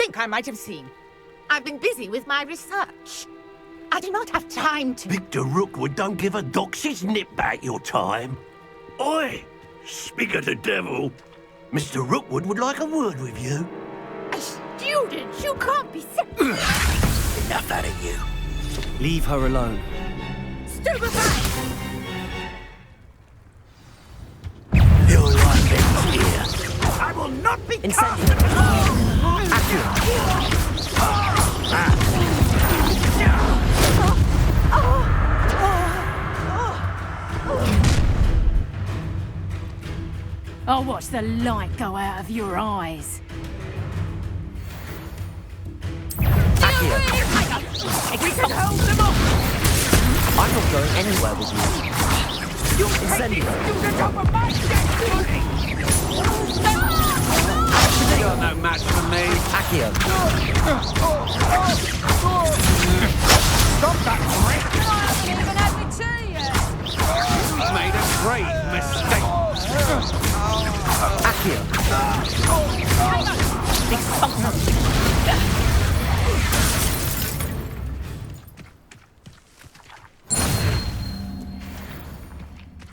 think I might have seen. I've been busy with my research. I do not have time to... Victor Rookwood don't give a dox's nip back your time. Oi! Speak of the devil. Mr. Rookwood would like a word with you. A student? You can't be so... Enough out of you. Leave her alone. Stupefy! You're like me here. I will not be I'll watch the light go out of your eyes. We can hold them off! I'm not going anywhere with you. Student over my destiny! You're no match for me. Accio. Stop that, prick! I haven't even had my tea yet. You made a great mistake. Accio.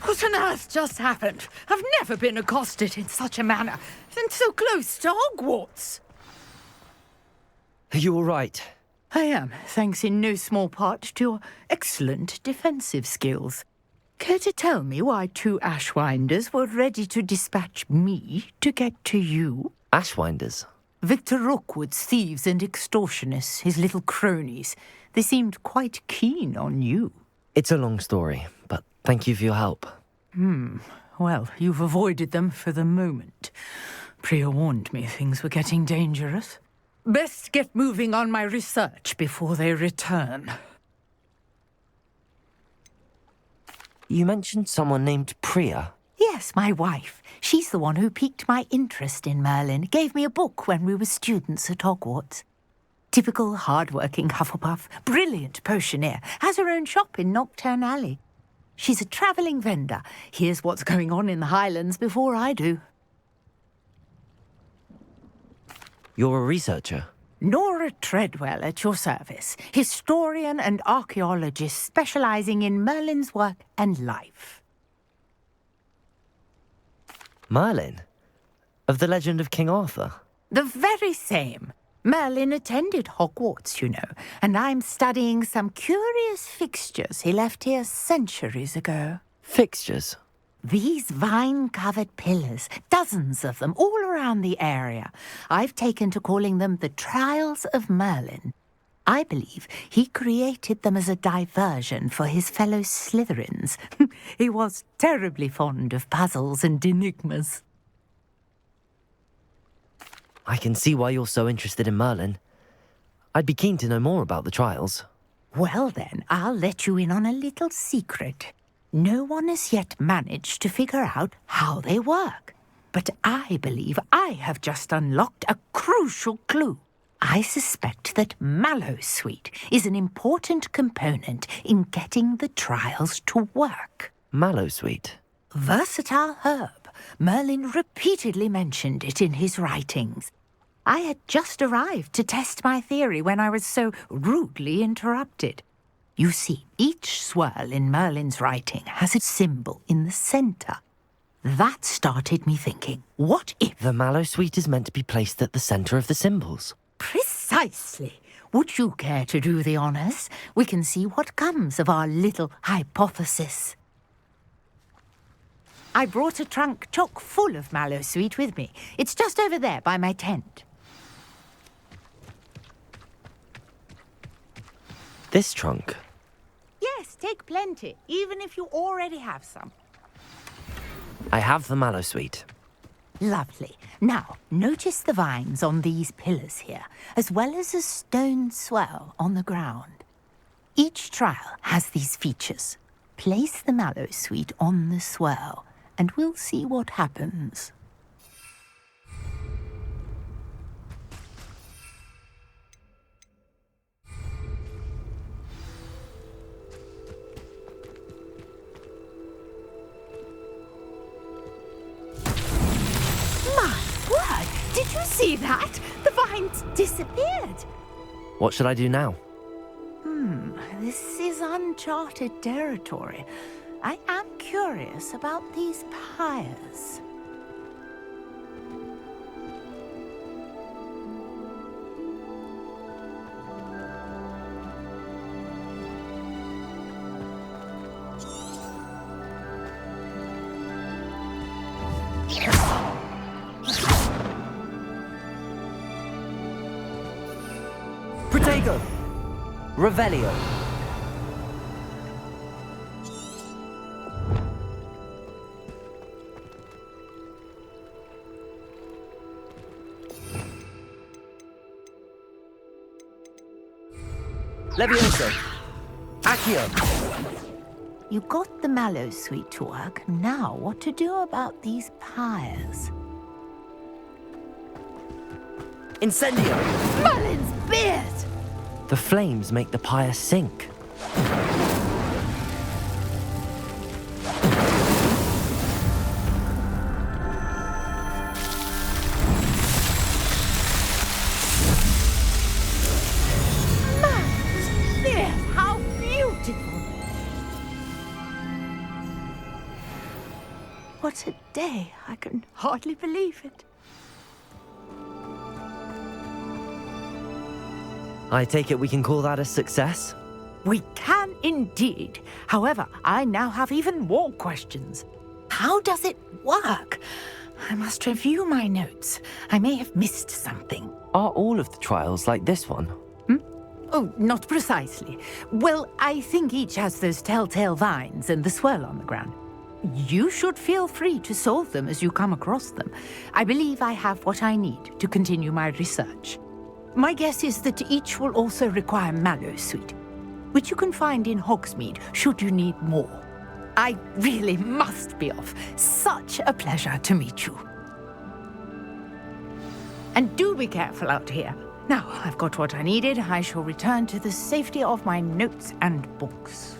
What on earth just happened? I've never been accosted in such a manner, and so close to Hogwarts. Are you all right? I am, thanks in no small part to your excellent defensive skills. Care to tell me why two Ashwinders were ready to dispatch me to get to you? Ashwinders? Victor Rookwood's thieves and extortionists, his little cronies. They seemed quite keen on you. It's a long story, but thank you for your help. Well, you've avoided them for the moment. Priya warned me things were getting dangerous. Best get moving on my research before they return. You mentioned someone named Priya. Yes, my wife. She's the one who piqued my interest in Merlin. Gave me a book when we were students at Hogwarts. Typical hard-working Hufflepuff, brilliant potioneer, has her own shop in Knockturn Alley. She's a travelling vendor. Hears what's going on in the Highlands before I do. You're a researcher? Nora Treadwell at your service. Historian and archaeologist specialising in Merlin's work and life. Merlin? Of the legend of King Arthur? The very same. Merlin attended Hogwarts, you know, and I'm studying some curious fixtures he left here centuries ago. Fixtures? These vine-covered pillars, dozens of them, all around the area. I've taken to calling them the Trials of Merlin. I believe he created them as a diversion for his fellow Slytherins. He was terribly fond of puzzles and enigmas. I can see why you're so interested in Merlin. I'd be keen to know more about the trials. Well then, I'll let you in on a little secret. No one has yet managed to figure out how they work. But I believe I have just unlocked a crucial clue. I suspect that Mallowsweet is an important component in getting the trials to work. Mallowsweet? Versatile herb. Merlin repeatedly mentioned it in his writings. I had just arrived to test my theory when I was so rudely interrupted. You see, each swirl in Merlin's writing has a symbol in the centre. That started me thinking, what if... The Mallowsweet is meant to be placed at the centre of the symbols. Precisely. Would you care to do the honours? We can see what comes of our little hypothesis. I brought a trunk chock full of Mallowsweet with me. It's just over there by my tent. This trunk? Yes, take plenty, even if you already have some. I have the Mallowsweet. Lovely. Now, notice the vines on these pillars here, as well as a stone swell on the ground. Each trial has these features. Place the Mallowsweet on the swell, and we'll see what happens. My word! Did you see that? The vine It's disappeared. What should I do now? This is uncharted territory. I am curious about these pyres. Protego! Revelio! Levioso! Accio! You got the mallow sweet to work. Now what to do about these pyres? Incendio! Merlin's beard! The flames make the pyre sink. Merlin's beard! How beautiful! What a day! I can hardly believe it. I take it we can call that a success? We can indeed. However, I now have even more questions. How does it work? I must review my notes. I may have missed something. Are all of the trials like this one? Oh, not precisely. Well, I think each has those telltale vines and the swirl on the ground. You should feel free to solve them as you come across them. I believe I have what I need to continue my research. My guess is that each will also require mallow sweet, which you can find in Hogsmeade should you need more. I really must be off. Such a pleasure to meet you. And do be careful out here. Now I've got what I needed. I shall return to the safety of my notes and books.